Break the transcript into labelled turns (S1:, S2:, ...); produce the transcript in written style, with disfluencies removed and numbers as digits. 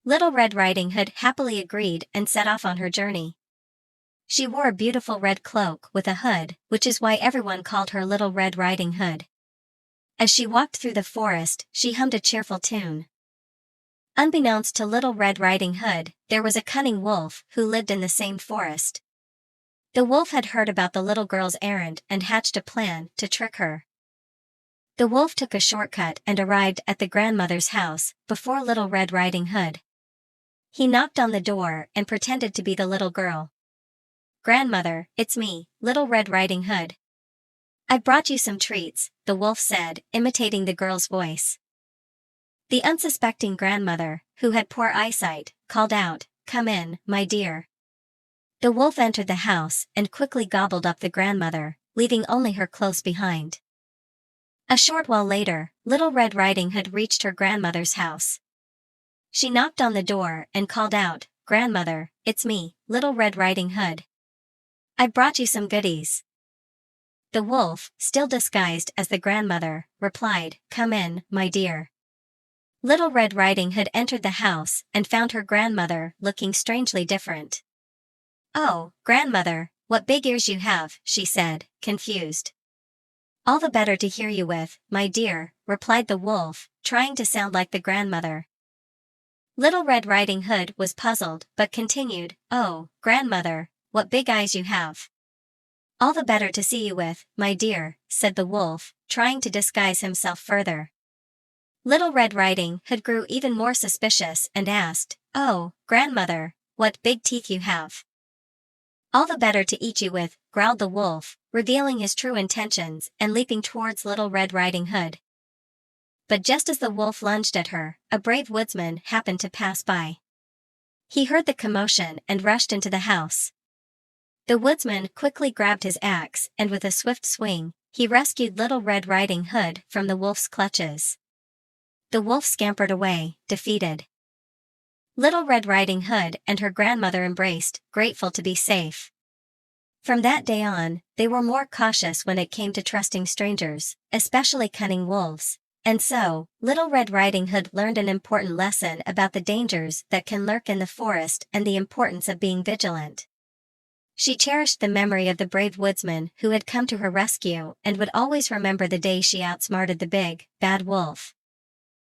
S1: Little Red Riding Hood happily agreed and set off on her journey. She wore a beautiful red cloak with a hood, which is why everyone called her Little Red Riding Hood. As she walked through the forest, she hummed a cheerful tune. Unbeknownst to Little Red Riding Hood, there was a cunning wolf who lived in the same forest. The wolf had heard about the little girl's errand and hatched a plan to trick her. The wolf took a shortcut and arrived at the grandmother's house before Little Red Riding Hood. He knocked on the door and pretended to be the little girl. "Grandmother, it's me, Little Red Riding Hood. I brought you some treats," the wolf said, imitating the girl's voice. The unsuspecting grandmother, who had poor eyesight, called out, "Come in, my dear." The wolf entered the house and quickly gobbled up the grandmother, leaving only her close behind. A short while later, Little Red Riding Hood reached her grandmother's house. She knocked on the door and called out, "Grandmother, it's me, Little Red Riding Hood. I brought you some goodies." The wolf, still disguised as the grandmother, replied, "Come in, my dear." Little Red Riding Hood entered the house and found her grandmother looking strangely different. "Oh, grandmother, what big ears you have," she said, confused. "All the better to hear you with, my dear," replied the wolf, trying to sound like the grandmother. Little Red Riding Hood was puzzled but continued, "Oh, grandmother, what big eyes you have." "All the better to see you with, my dear," said the wolf, trying to disguise himself further. Little Red Riding Hood grew even more suspicious and asked, "Oh, grandmother, what big teeth you have." "All the better to eat you with," growled the wolf, revealing his true intentions and leaping towards Little Red Riding Hood. But just as the wolf lunged at her, a brave woodsman happened to pass by. He heard the commotion and rushed into the house. The woodsman quickly grabbed his axe and with a swift swing, he rescued Little Red Riding Hood from the wolf's clutches. The wolf scampered away, defeated. Little Red Riding Hood and her grandmother embraced, grateful to be safe. From that day on, they were more cautious when it came to trusting strangers, especially cunning wolves. And so, Little Red Riding Hood learned an important lesson about the dangers that can lurk in the forest and the importance of being vigilant. She cherished the memory of the brave woodsman who had come to her rescue and would always remember the day she outsmarted the big, bad wolf.